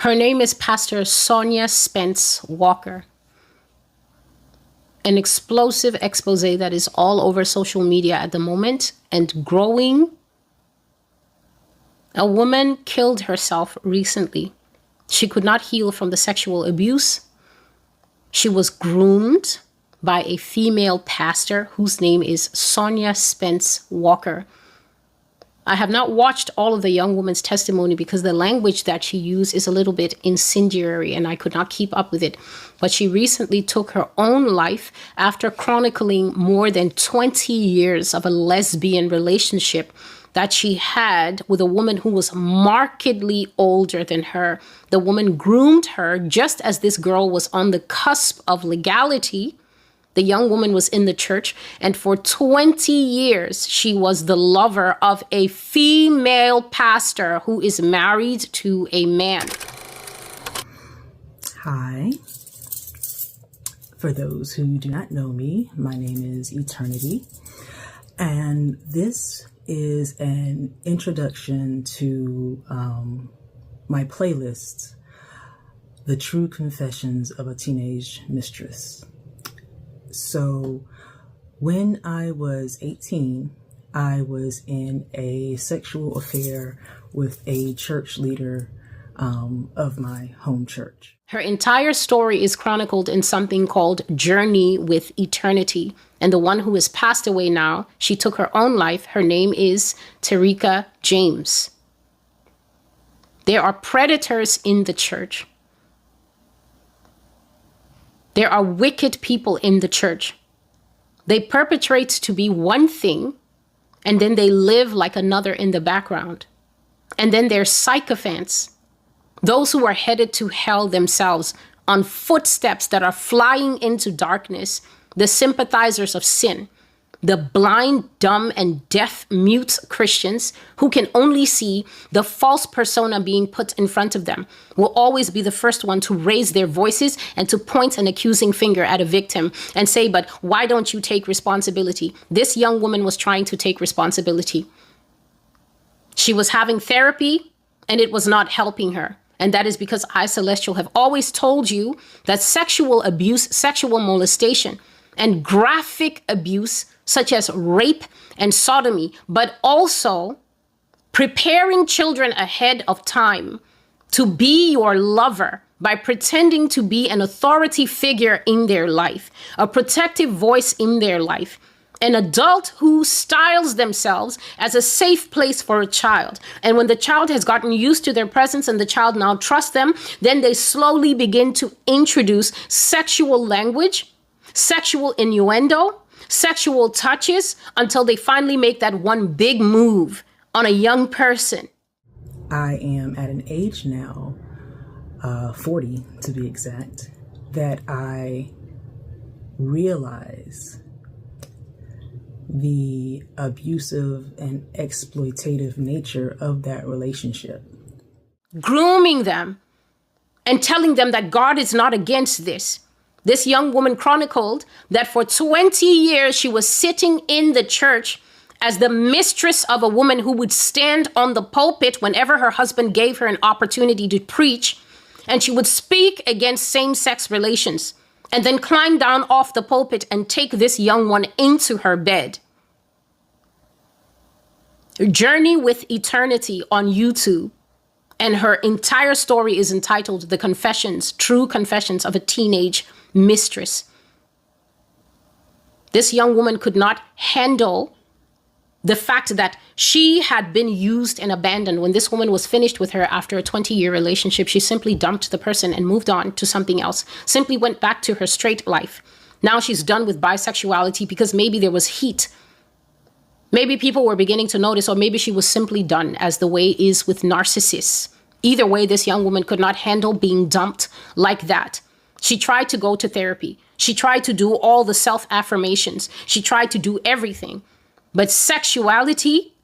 Her name is Pastor Sonia Spence Walker. An explosive expose that is all over social media at the moment and growing. A woman killed herself recently. She could not heal from the sexual abuse. She was groomed by a female pastor whose name is Sonia Spence Walker. I have not watched all of the young woman's testimony because the language that she used is a little bit incendiary and I could not keep up with it. But she recently took her own life after chronicling more than 20 years of a lesbian relationship that she had with a woman who was markedly older than her. The woman groomed her just as this girl was on the cusp of legality. The young woman was in the church, and for 20 years, she was the lover of a female pastor who is married to a man. Hi. For those who do not know me, my name is Eternity, and this is an introduction to my playlist, The True Confessions of a Teenage Mistress. So when I was 18, I was in a sexual affair with a church leader of my home church. Her entire story is chronicled in something called Journey with Eternity. And the one who has passed away now, she took her own life. Her name is Tarika James. There are predators in the church. There are wicked people in the church. They perpetrate to be one thing, and then they live like another in the background. And then there's sycophants, those who are headed to hell themselves on footsteps that are flying into darkness, the sympathizers of sin, the blind, dumb, and deaf, mute Christians who can only see the false persona being put in front of them will always be the first one to raise their voices and to point an accusing finger at a victim and say, but why don't you take responsibility? This young woman was trying to take responsibility. She was having therapy and it was not helping her. And that is because I, Celestial, have always told you that sexual abuse, sexual molestation, and graphic abuse such as rape and sodomy, but also preparing children ahead of time to be your lover by pretending to be an authority figure in their life, a protective voice in their life, an adult who styles themselves as a safe place for a child. And when the child has gotten used to their presence and the child now trusts them, then they slowly begin to introduce sexual language, sexual innuendo, sexual touches until they finally make that one big move on a young person. I am at an age now, 40 to be exact, that I realize the abusive and exploitative nature of that relationship. Grooming them and telling them that God is not against this. This young woman chronicled that for 20 years she was sitting in the church as the mistress of a woman who would stand on the pulpit whenever her husband gave her an opportunity to preach, and she would speak against same-sex relations and then climb down off the pulpit and take this young one into her bed. Journey with Eternity on YouTube. And her entire story is entitled The Confessions, True Confessions of a Teenage Mistress. This young woman could not handle the fact that she had been used and abandoned. When this woman was finished with her after a 20-year relationship, she simply dumped the person and moved on to something else, simply went back to her straight life. Now she's done with bisexuality because maybe there was heat. Maybe people were beginning to notice, or maybe she was simply done, as the way is with narcissists. Either way, this young woman could not handle being dumped like that. She tried to go to therapy. She tried to do all the self-affirmations. She tried to do everything. But sexuality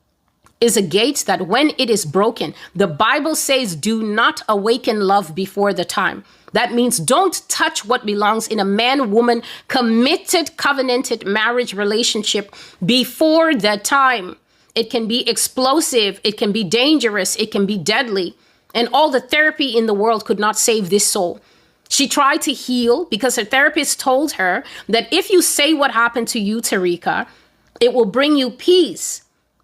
is a gate that when it is broken, the Bible says, do not awaken love before the time. That means don't touch what belongs in a man-woman committed, covenanted marriage relationship before the time. It can be explosive. It can be dangerous. It can be deadly. And all the therapy in the world could not save this soul. She tried to heal because her therapist told her that if you say what happened to you, Tarika, it will bring you peace.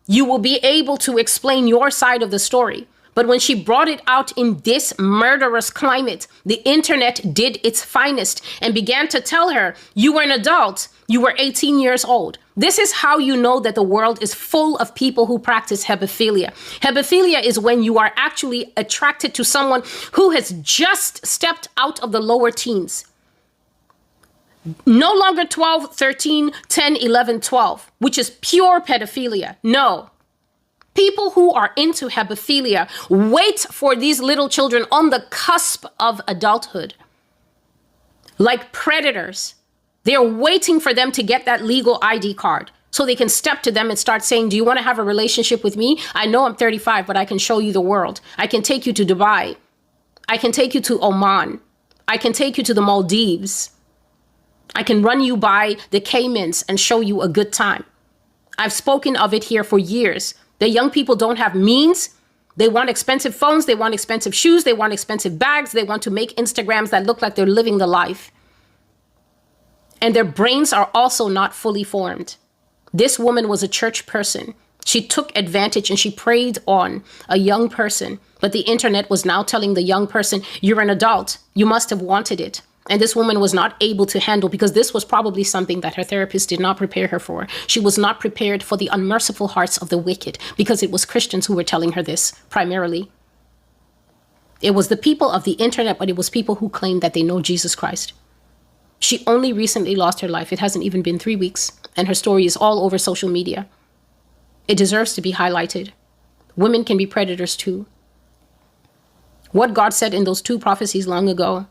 You will be able to explain your side of the story. But when she brought it out in this murderous climate, the internet did its finest and began to tell her, you were an adult, you were 18 years old. This is how you know that the world is full of people who practice hebephilia. Hebephilia is when you are actually attracted to someone who has just stepped out of the lower teens. No longer 12, 13, 10, 11, 12, which is pure pedophilia. No. People who are into hebephilia wait for these little children on the cusp of adulthood. Like predators. They're waiting for them to get that legal ID card so they can step to them and start saying, do you want to have a relationship with me? I know I'm 35, but I can show you the world. I can take you to Dubai. I can take you to Oman. I can take you to the Maldives. I can run you by the Caymans and show you a good time. I've spoken of it here for years. The young people don't have means. They want expensive phones. They want expensive shoes. They want expensive bags. They want to make Instagrams that look like they're living the life. And their brains are also not fully formed. This woman was a church person. She took advantage and she preyed on a young person. But the internet was now telling the young person, you're an adult. You must have wanted it. And this woman was not able to handle, because this was probably something that her therapist did not prepare her for. She was not prepared for the unmerciful hearts of the wicked, because it was Christians who were telling her this primarily. It was the people of the internet, but it was people who claimed that they know Jesus Christ. She only recently lost her life. It hasn't even been 3 weeks, and her story is all over social media. It deserves to be highlighted. Women can be predators too. What God said in those 2 prophecies long ago,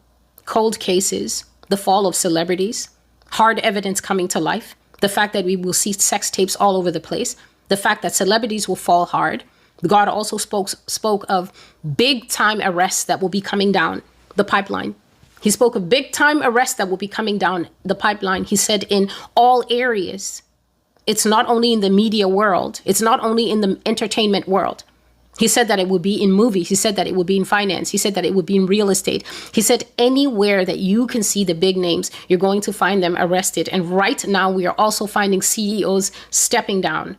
cold cases, the fall of celebrities, hard evidence coming to life, the fact that we will see sex tapes all over the place, the fact that celebrities will fall hard. God also spoke of big time arrests that will be coming down the pipeline. He spoke of big time arrests that will be coming down the pipeline. He said in all areas. It's not only in the media world. It's not only in the entertainment world. He said that it would be in movies. He said that it would be in finance. He said that it would be in real estate. He said anywhere that you can see the big names, you're going to find them arrested. And right now we are also finding CEOs stepping down.